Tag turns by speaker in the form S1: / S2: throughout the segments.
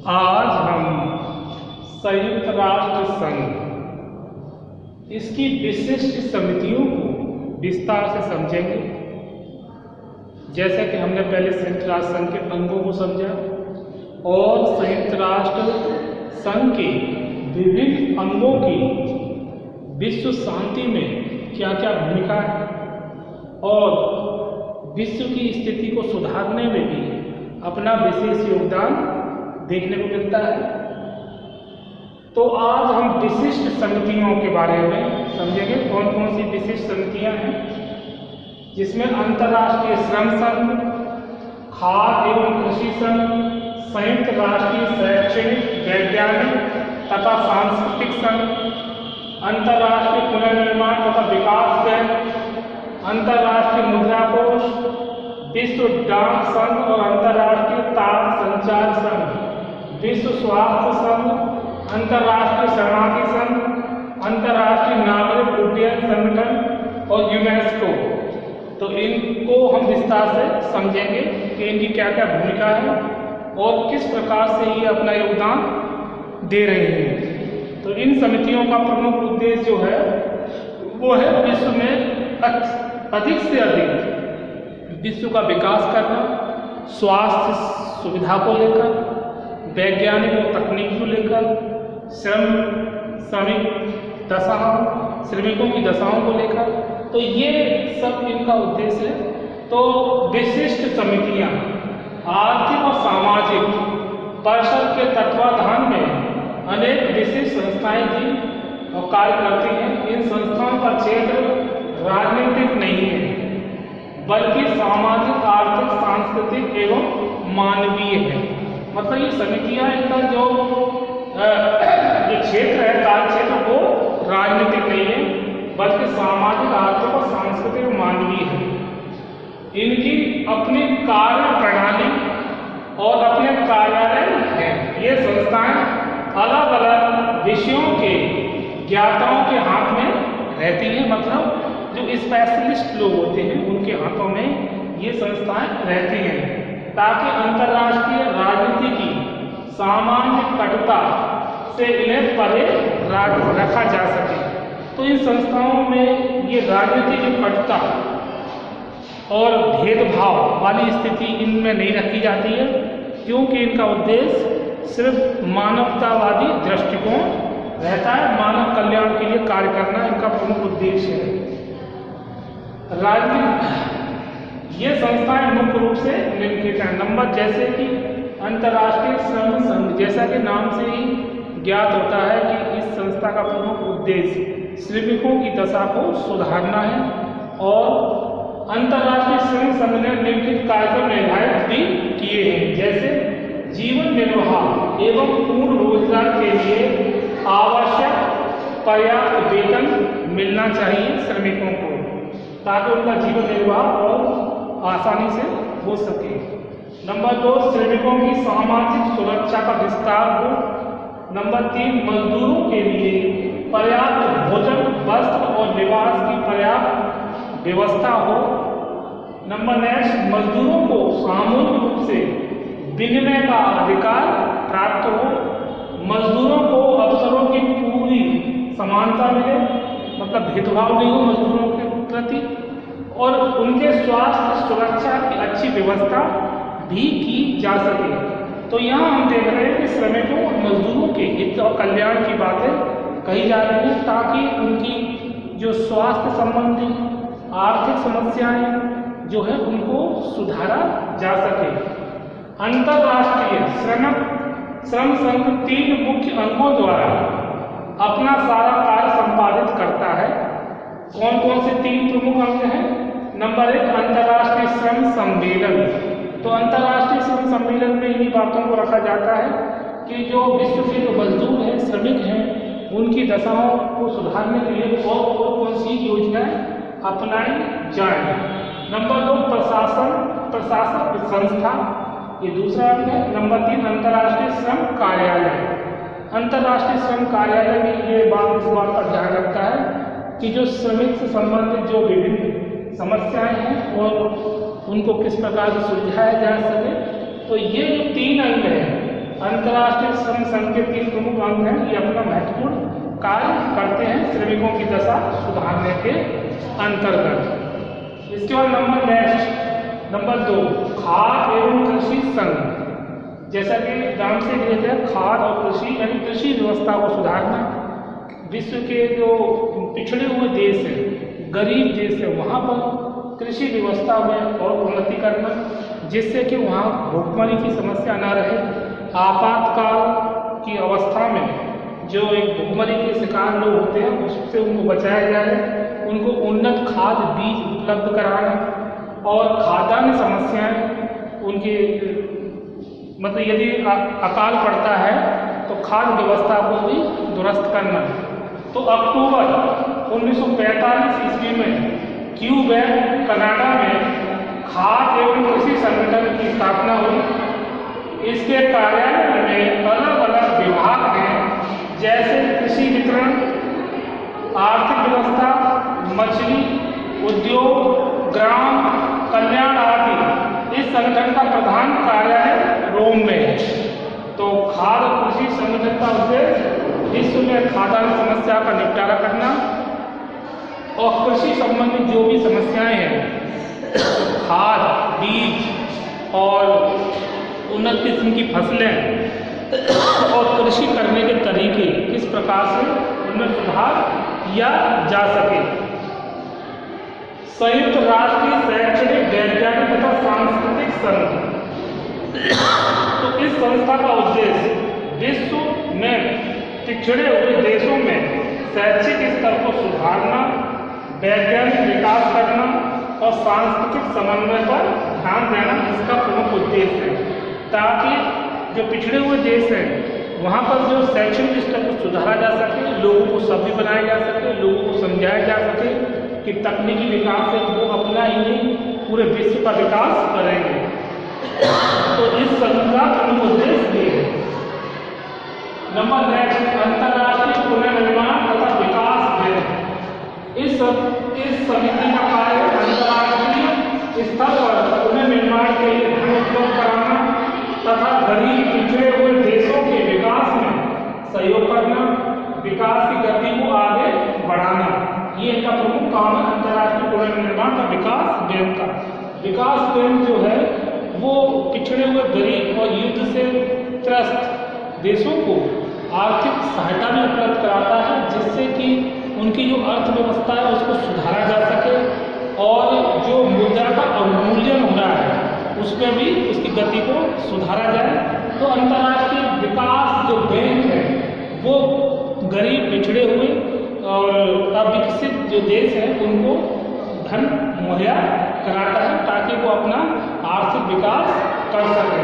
S1: आज हम संयुक्त राष्ट्र संघ इसकी विशिष्ट समितियों को विस्तार से समझेंगे। जैसे कि हमने पहले संयुक्त राष्ट्र संघ के अंगों को समझा और संयुक्त राष्ट्र संघ के विभिन्न अंगों की विश्व शांति में क्या क्या भूमिका है और विश्व की स्थिति को सुधारने में भी अपना विशेष योगदान देखने को मिलता है। तो आज हम विशिष्ट समितियों के बारे में समझेंगे, कौन कौन सी विशिष्ट समितियां हैं, जिसमें अंतर्राष्ट्रीय श्रम संघ, खाद्य एवं कृषि संघ, संयुक्त राष्ट्रीय शैक्षणिक, वैज्ञानिक तथा सांस्कृतिक संघ, अंतर्राष्ट्रीय पुनर्निर्माण तथा विकास बैंक, अंतर्राष्ट्रीय मुद्रा कोष, विश्व डाक संघ और अंतर्राष्ट्रीय तार संचार संघ, विश्व स्वास्थ्य संघ, अंतर्राष्ट्रीय शरणार्थी संघ, अंतर्राष्ट्रीय नागरिक उड्डयन संगठन और यूनेस्को। तो इनको हम विस्तार से समझेंगे कि इनकी क्या क्या भूमिका है और किस प्रकार से ये अपना योगदान दे रहे हैं। तो इन समितियों का प्रमुख उद्देश्य जो है वो है विश्व में अधिक से अधिक विश्व का विकास करना, स्वास्थ्य सुविधा को लेकर, वैज्ञानिक और तकनीक को लेकर, श्रमिकों की दशाओं को लेकर। तो ये सब इनका उद्देश्य है। तो विशिष्ट समितियां आर्थिक और सामाजिक परिषद के तत्वाधान में अनेक विशिष्ट संस्थाएं थी और कार्य करती हैं। इन संस्थाओं का क्षेत्र राजनीतिक नहीं है बल्कि सामाजिक, आर्थिक, सांस्कृतिक एवं मानवीय है। मतलब ये समितियां, इनका जो क्षेत्र है, कार्य क्षेत्र, वो राजनीतिक नहीं है बल्कि सामाजिक, आर्थिक और सांस्कृतिक मानवीय है। इनकी अपनी कार्य प्रणाली और अपने कार्यालय हैं। ये संस्थाएं अलग अलग विषयों के ज्ञाताओं के हाथ में रहती हैं। मतलब जो स्पेशलिस्ट लोग होते हैं उनके हाथों में ये संस्थाएं रहती हैं, ताकि अंतर्राष्ट्रीय राजनीति की सामान्य कटुता से इन्हें परे रखा जा सके। तो इन संस्थाओं में ये राजनीति की कटुता और भेदभाव वाली स्थिति इनमें नहीं रखी जाती है, क्योंकि इनका उद्देश्य सिर्फ मानवतावादी दृष्टिकोण रहता है। मानव कल्याण के लिए कार्य करना इनका प्रमुख उद्देश्य है। ये संस्थाएं मुख्य रूप से निम्नलिखित हैं। नंबर, जैसे कि अंतर्राष्ट्रीय श्रम संघ, जैसा कि नाम से ही ज्ञात होता है कि इस संस्था का प्रमुख उद्देश्य श्रमिकों की दशा को सुधारना है और अंतर्राष्ट्रीय श्रम संघ ने निम्नलिखित कार्यक्रम निर्धारित भी किए हैं, जैसे जीवन निर्वाह एवं पूर्ण रोजगार के लिए आवश्यक पर्याप्त वेतन मिलना चाहिए श्रमिकों को, ताकि उनका जीवन निर्वाह और आसानी से हो सके। नंबर 2, श्रमिकों की सामाजिक सुरक्षा का विस्तार हो। नंबर 3, मजदूरों के लिए पर्याप्त भोजन, वस्त्र और निवास की पर्याप्त व्यवस्था हो। नंबर नेक्स्ट, मजदूरों को सामूहिक रूप से विनिमय का अधिकार प्राप्त हो। मजदूरों को अवसरों की पूरी समानता मिले, मतलब भेदभाव नहीं हो मजदूरों के प्रति, और उनके स्वास्थ्य सुरक्षा की अच्छी व्यवस्था भी की जा सके। तो यहाँ हम देख रहे हैं कि श्रमिकों और मजदूरों के हित और कल्याण की बातें कही जा रही हैं, ताकि उनकी जो स्वास्थ्य संबंधी आर्थिक समस्याएं जो है उनको सुधारा जा सके। अंतर्राष्ट्रीय श्रम संघ 3 मुख्य अंगों द्वारा अपना सारा कार्य संपादित करता है। कौन कौन से 3 प्रमुख अंग हैं? नंबर 1, अंतर्राष्ट्रीय श्रम सम्मेलन। तो अंतर्राष्ट्रीय श्रम सम्मेलन में इन्हीं बातों को रखा जाता है कि जो विश्व के जो मजदूर हैं, श्रमिक हैं, उनकी दशाओं को सुधारने के लिए और कौन सी योजनाएं अपनाई जाए। नंबर 2, प्रशासक संस्था, ये दूसरा अंग है। नंबर 3, अंतर्राष्ट्रीय श्रम कार्यालय। अंतर्राष्ट्रीय श्रम कार्यालय में ये बात इस बात पर ध्यान रखता है कि जो श्रमिक से संबंधित जो विभिन्न समस्याएं हैं और उनको किस प्रकार से सुलझाया जा सके। तो ये जो 3 अंग हैं अंतर्राष्ट्रीय श्रम संघ के 3 प्रमुख अंग हैं। ये अपना महत्वपूर्ण कार्य करते हैं श्रमिकों की दशा सुधारने के अंतर्गत। इसके बाद नंबर 2 खाद्य एवं कृषि संघ। जैसा कि नाम से लिया है, खाद्य और कृषि यानी कृषि व्यवस्था को सुधारना। विश्व के जो पिछड़े हुए देश हैं, गरीब देश है, वहाँ पर कृषि व्यवस्था में और उन्नति करना, जिससे कि वहाँ भुखमरी की समस्या न रहे। आपातकाल की अवस्था में जो एक भुखमरी के शिकार लोग होते हैं उससे उनको बचाया जाए, उनको उन्नत खाद्य बीज उपलब्ध कराना और खाद्यान्न समस्याएं उनके मतलब यदि अकाल पड़ता है तो खाद्य व्यवस्था को भी दुरुस्त करना। तो अक्टूबर 1945 ईस्वी में क्यूबेक कनाडा में खाद्य एवं कृषि संगठन की स्थापना हुई। इसके कार्यालय में अलग अलग विभाग हैं, जैसे कृषि वितरण, आर्थिक व्यवस्था, मछली उद्योग, ग्राम कल्याण आदि। इस संगठन का प्रधान कार्यालय रोम में है। तो खाद्य कृषि संगठन का उद्देश्य विश्व में खाद्यान्न समस्या का निपटारा करना और कृषि संबंधित जो भी समस्याएं हैं, खाद, बीज और उन्नत किस्म की फसलें और कृषि करने के तरीके किस प्रकार से उनमें सुधार किया जा सके। संयुक्त राष्ट्र शैक्षणिक, वैज्ञानिक तथा सांस्कृतिक संघ। तो इस संस्था का उद्देश्य विश्व में पिछड़े हुए देशों में शैक्षिक स्तर को सुधारना, वैज्ञानिक विकास करना और सांस्कृतिक समन्वय पर ध्यान देना इसका प्रमुख उद्देश्य है, ताकि जो पिछड़े हुए देश हैं वहाँ पर जो शैक्षणिक स्तर को सुधारा जा सके, लोगों को सभ्य बनाया जा सके, लोगों को समझाया जा सके कि तकनीकी विकास से वो अपना ही नहीं पूरे विश्व का विकास करेंगे। तो इस संघ का प्रमुख उद्देश्य ये है। नंबर 9 अंतर्राष्ट्रीय पुनर्निर्माण तथा विकास बैंक। इस समिति का कार्य अंतर्राष्ट्रीय स्तर पर पुनर्निर्माण के लिए धन उपलब्ध कराना तथा गरीब पिछड़े हुए देशों के विकास में सहयोग करना, विकास की गति को आगे बढ़ाना, ये इनका प्रमुख काम है। अंतर्राष्ट्रीय पुनर्निर्माण का विकास बैंक का विकास बैंक जो है वो पिछड़े हुए गरीब और युद्ध से त्रस्त देशों को आर्थिक सहायता भी उपलब्ध कराता है, जिससे कि उनकी जो अर्थव्यवस्था है उसको सुधारा जा सके और जो मुद्रा का अवमूल्यन हो रहा है उसमें भी उसकी गति को सुधारा जाए। तो अंतर्राष्ट्रीय विकास जो बैंक है वो गरीब, पिछड़े हुए और अविकसित जो देश हैं उनको धन मुहैया कराता है ताकि वो अपना आर्थिक विकास कर सके।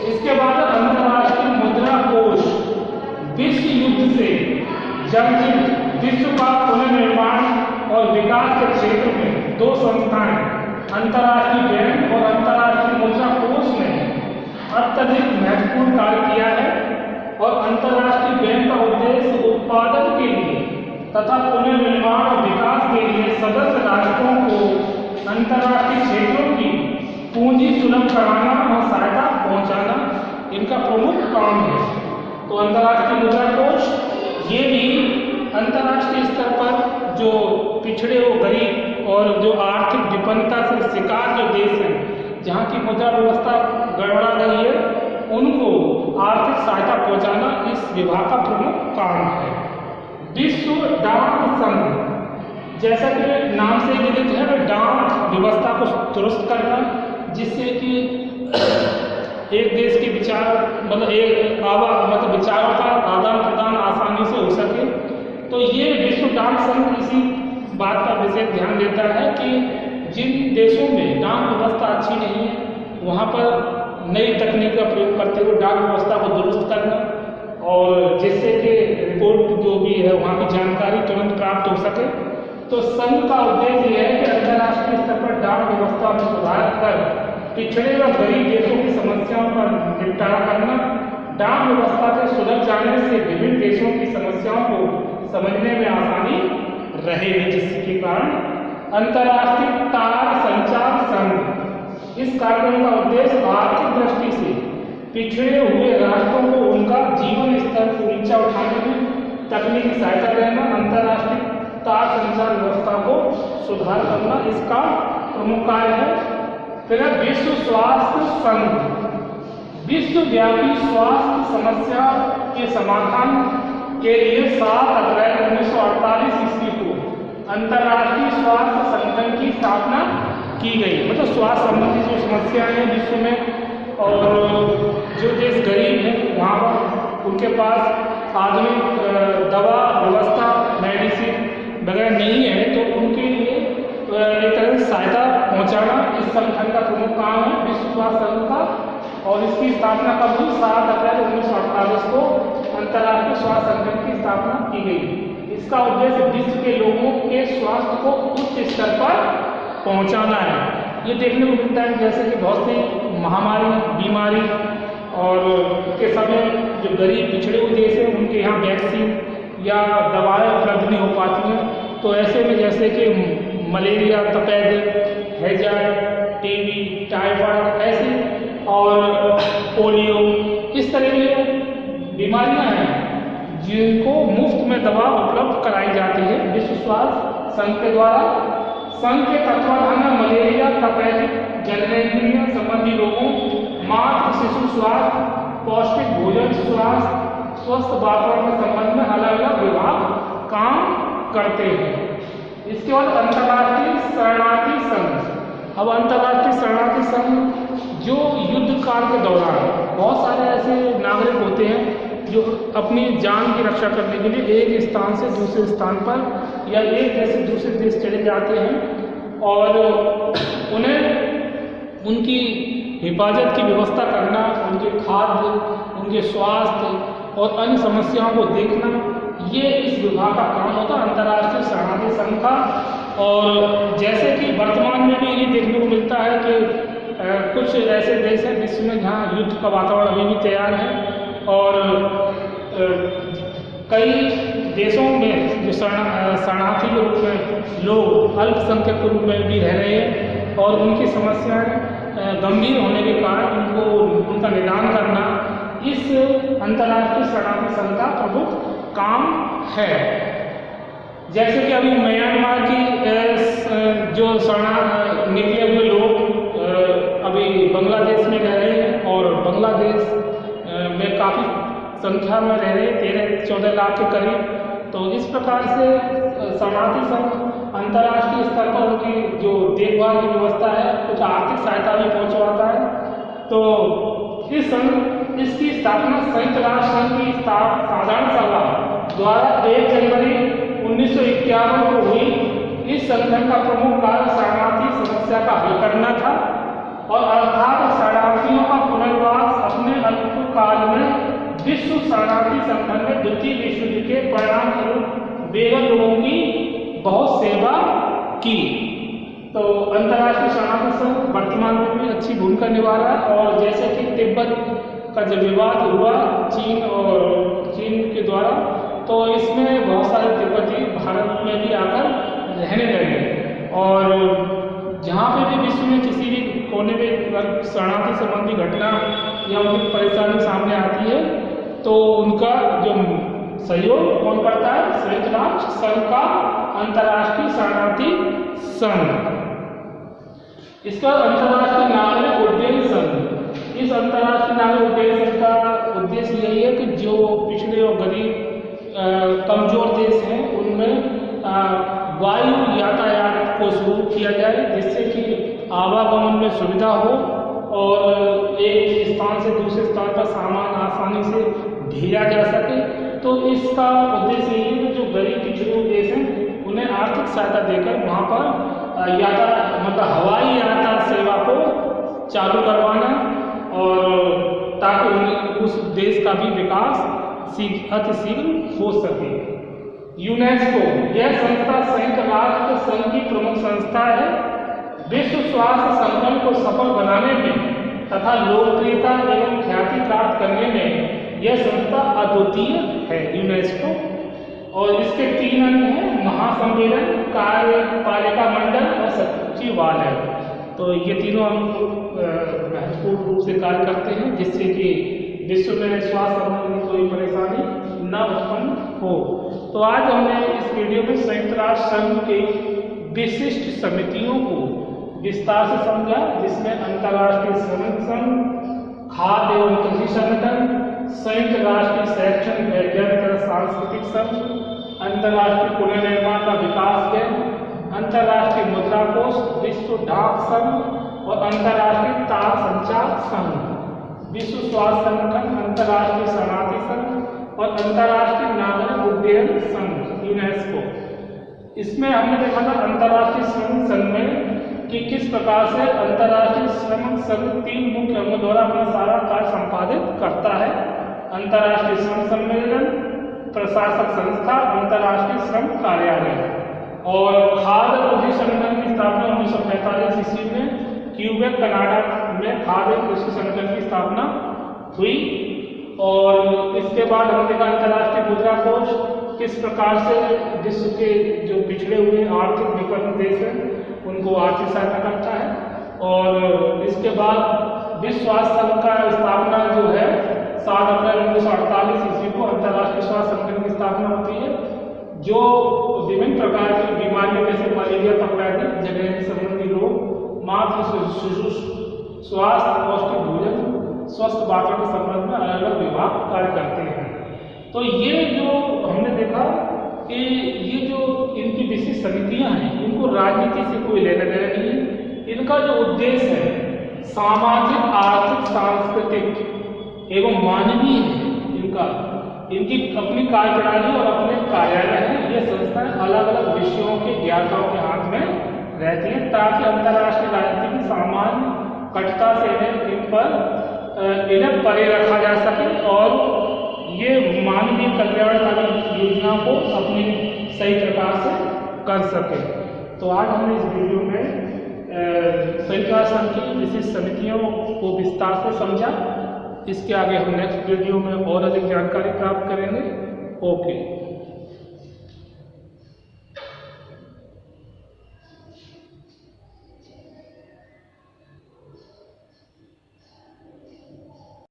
S1: इसके बाद अंतर्राष्ट्रीय मुद्रा कोष विश्व युद्ध से जर्जरित विश्व का पुनर्निर्माण और विकास के क्षेत्र में 2 संस्थाएं अंतर्राष्ट्रीय बैंक और अंतर्राष्ट्रीय मुद्रा कोष ने अत्यधिक महत्वपूर्ण कार्य किया है। और अंतर्राष्ट्रीय बैंक का उद्देश्य उत्पादन के लिए तथा पुनर्निर्माण और विकास के लिए सदस्य राष्ट्रों को अंतर्राष्ट्रीय क्षेत्रों की पूंजी सुलभ कराना और सहायता पहुंचाना इनका प्रमुख काम है। तो अंतर्राष्ट्रीय मुद्रा कोष ये भी अंतर्राष्ट्रीय स्तर पर जो पिछड़े हुए गरीब और जो आर्थिक विपन्नता से शिकार जो देश हैं, जहाँ की मुद्रा व्यवस्था गड़बड़ा रही है, उनको आर्थिक सहायता पहुंचाना इस विभाग का प्रमुख काम है। विश्व डाक संघ, जैसा कि नाम से विदित है, डाक व्यवस्था को दुरुस्त करना, जिससे कि एक देश के विचार मतलब विचारों का आदान प्रदान आसानी से हो सके। तो ये विश्व डाक संघ इसी बात का विशेष ध्यान देता है कि जिन देशों में डाक व्यवस्था अच्छी नहीं है वहाँ पर नई तकनीक का प्रयोग करते हुए डाक व्यवस्था को दुरुस्त करना और जिससे कि रिपोर्ट जो भी है वहाँ की जानकारी तुरंत प्राप्त हो सके। तो संघ का उद्देश्य यह है कि अंतर्राष्ट्रीय स्तर पर डाक व्यवस्था में सुधार कर पिछड़े व गरीब देशों की समस्याओं का निपटारा करना, डाक व्यवस्था के सुधर जाने से विभिन्न देशों की समस्याओं को समझने में आसानी रहेगी, जिसके कारण अंतर्राष्ट्रीय तार संचार संघ। इस कार्यक्रम का उद्देश्य आर्थिक दृष्टि से पिछड़े हुए राष्ट्रों को उनका जीवन स्तर ऊंचा उठाने में तकनीकी सहायता देना, अंतर्राष्ट्रीय तार संचार व्यवस्था को सुधार करना इसका प्रमुख कार्य है। फिर विश्व स्वास्थ्य संघ विश्वव्यापी स्वास्थ्य समस्या के समाधान के लिए 7 अप्रैल 1948 ईस्वी को अंतर्राष्ट्रीय स्वास्थ्य संगठन की स्थापना की गई। मतलब स्वास्थ्य संबंधी जो समस्याएं हैं विश्व में और जो देश गरीब हैं वहाँ पर उनके पास आधुनिक दवा व्यवस्था मेडिसिन वगैरह नहीं है, तो उनके लिए एक तरह से सहायता पहुँचाना इस संगठन का प्रमुख काम है, विश्व स्वास्थ्य संघ का। और इसकी स्थापना कब हुई? 7 अप्रैल 1948 को अंतर्राष्ट्रीय स्वास्थ्य संगठन की स्थापना की गई। इसका उद्देश्य विश्व के लोगों के स्वास्थ्य को उच्च स्तर पर पहुंचाना है। ये देखने को मिलता है जैसे कि बहुत सी महामारी बीमारी और के समय जो गरीब पिछड़े हुए देश हैं उनके यहाँ वैक्सीन या दवाएं उपलब्ध नहीं हो पाती हैं, तो ऐसे में जैसे कि मलेरिया, तपेदिक, हैजा, टीबी, टाइफाइड ऐसे और पोलियो इस तरह की बीमारियां हैं जिनको मुफ्त में दवा उपलब्ध कराई जाती है विश्व स्वास्थ्य संघ के द्वारा। संघ के तत्वाधान में मलेरिया, तपेदिक, जननेंद्रिय संबंधी रोगों, मातृ शिशु स्वास्थ्य, पौष्टिक भोजन स्वास्थ्य, स्वस्थ वातावरण के संबंध में अलग अलग विभाग काम करते हैं। इसके बाद अंतर्राष्ट्रीय शरणार्थी संघ। अब अंतर्राष्ट्रीय शरणार्थी संघ जो युद्ध काल के दौरान बहुत सारे ऐसे नागरिक होते हैं जो अपनी जान की रक्षा करने के लिए एक स्थान से दूसरे स्थान पर या एक देश से दूसरे देश चले जाते हैं और उन्हें उनकी हिफाजत की व्यवस्था करना, उनके खाद्य, उनके स्वास्थ्य और अन्य समस्याओं को देखना, ये इस विभाग का काम होता है अंतर्राष्ट्रीय शरणार्थी संघ का। और जैसे कि वर्तमान में भी ये देखने को मिलता है कि कुछ ऐसे देश हैं विश्व में जहाँ युद्ध का वातावरण अभी भी तैयार है और कई देशों में जो शरणार्थी के रूप में लोग अल्पसंख्यक के रूप में भी रह रहे हैं और उनकी समस्याएं गंभीर होने के कारण उनका निदान करना इस अंतर्राष्ट्रीय शरणार्थी संघ का प्रमुख काम है। जैसे कि अभी म्यांमार की जो निकले हुए लोग अभी बांग्लादेश में रह रहे हैं और बांग्लादेश में काफ़ी संख्या में रह रहे हैं, 13-14 लाख के करीब। तो इस प्रकार से शरणार्थी संघ अंतर्राष्ट्रीय स्तर पर उनकी जो देखभाल की व्यवस्था है, कुछ आर्थिक सहायता भी पहुंचवाता है। तो इस संघ इसकी स्थापना संयुक्त राष्ट्र संघ की साधारण सभा द्वारा 1 जनवरी 1951 को हुई। इस संगठन का प्रमुख कार्य शरणार्थी समस्या का हल करना था और अर्थात शरणार्थियों का पुनर्वास। अपने अल्पकाल में विश्व शरणार्थी संगठन ने द्वितीय विश्व युद्ध के परिणाम स्वरूप बेघर लोगों की बहुत सेवा की। तो अंतर्राष्ट्रीय शरणार्थी संघ वर्तमान में भी अच्छी भूमिका निभा रहा है। और जैसे कि तिब्बत का जब विवाद हुआ चीन के द्वारा, तो इसमें बहुत सारे तिब्बती भारत में भी आकर रहने लगे और जहाँ पे भी विश्व में किसी भी कोने में शरणार्थी संबंधी घटना या उनकी परेशानी सामने आती है तो उनका जो सहयोग कौन करता है? संयुक्त राष्ट्र संघ का अंतर्राष्ट्रीय शरणार्थी संघ। इसका अंतर्राष्ट्रीय नागरिक उड्डयन संघ। इस अंतर्राष्ट्रीय नागरिक उड्डयन संघ का उद्देश्य यही है कि जो पिछड़े और गरीब कमजोर देश हैं उनमें वायु यातायात को शुरू किया जाए जिससे कि आवागमन में सुविधा हो और एक स्थान से दूसरे स्थान पर सामान आसानी से भेजा जा सके। तो इसका उद्देश्य यही है कि जो गरीब पिछड़े हुए देश हैं उन्हें आर्थिक सहायता देकर वहाँ पर मतलब हवाई यातायात सेवा को चालू करवाना और ताकि उस देश का भी विकास अतिशीघ्र हो सके। यूनेस्को यह संस्था संयुक्त राष्ट्र संघ की प्रमुख संस्था है। विश्व स्वास्थ्य संगठन को सफल बनाने में तथा लोकप्रियता एवं ख्याति प्राप्त करने में यह संस्था अद्वितीय है यूनेस्को। और इसके 3 अंग हैं: महासम्मेलन, कार्यपालिका मंडल और सचिवालय। तो ये तीनों अंग महत्वपूर्ण रूप से कार्य करते हैं जिससे कि विश्व में स्वास्थ्य संबंधी कोई परेशानी न उत्पन्न हो। तो आज हमने इस वीडियो में संयुक्त राष्ट्र संघ के विशिष्ट समितियों को विस्तार से समझा, जिसमें अंतर्राष्ट्रीय श्रमिक संघ, खाद्य एवं कृषि संगठन, संयुक्त राष्ट्रीय शैक्षणिक वैज्ञानिक तथा सांस्कृतिक संघ, अंतर्राष्ट्रीय पुनर्निर्माण का विकास बैंक, अंतर्राष्ट्रीय मुद्रा कोष, विश्व डाक संघ और अंतर्राष्ट्रीय तार संचार संघ, विश्व स्वास्थ्य संगठन, अंतर्राष्ट्रीय शरणार्थी संघ और अंतर्राष्ट्रीय नागरिक उड्डयन संघ यूनेस्को। इसमें हमने देखा था अंतर्राष्ट्रीय श्रमिक संघ में कि किस प्रकार से अंतर्राष्ट्रीय श्रमिक संघ 3 मुख्य अंगों द्वारा अपना सारा कार्य संपादित करता है। अंतर्राष्ट्रीय श्रम सम्मेलन, प्रशासक संस्था, अंतर्राष्ट्रीय श्रम कार्यालय। और खाद्य कृषि संगठन की स्थापना 1945 ईस्वी में क्यूबेक कनाडा में खाद्य कृषि संगठन की स्थापना हुई। और इसके बाद हमने देखा अंतर्राष्ट्रीय मुद्रा कोष किस प्रकार से विश्व के जो पिछड़े हुए आर्थिक विपन्न देश हैं उनको आर्थिक सहायता करता है। और इसके बाद विश्व स्वास्थ्य संघ का स्थापना जो है 7 अप्रैल 1948 ईस्वी को अंतर्राष्ट्रीय स्वास्थ्य संगठन की स्थापना होती है, जो विभिन्न प्रकार की बीमारियों जैसे मलेरिया, तपेदिक, जघन्य संबंधी रोग, मातृ शिशु स्वास्थ्य, पौष्टिक भोजन, स्वस्थ वातावरण के संबंध में अलग अलग विभाग कार्य करते हैं। तो ये जो हमने देखा कि ये जो इनकी विशिष्ट समितियां हैं इनको राजनीति से कोई लेना देना नहीं है। इनका जो उद्देश्य है सामाजिक, आर्थिक, सांस्कृतिक एवं मानवीय है। इनकी अपनी कार्यप्रणाली और अपने कार्यालय हैं। ये संस्थाएं अलग अलग विषयों के ज्ञाताओं के हाथ में रहती हैं ताकि अंतर्राष्ट्रीय राजनीति की सामान्य कटता से इन्हें परे रखा जा सके और ये मानवीय कल्याणकारी योजनाओं को अपनी सही प्रकार से कर सके। तो आज हमने इस वीडियो में संयुक्त राष्ट्र संघ की विशिष्ट समितियों को विस्तार से समझा। इसके आगे हम नेक्स्ट वीडियो में और अधिक जानकारी प्राप्त करेंगे। ओके।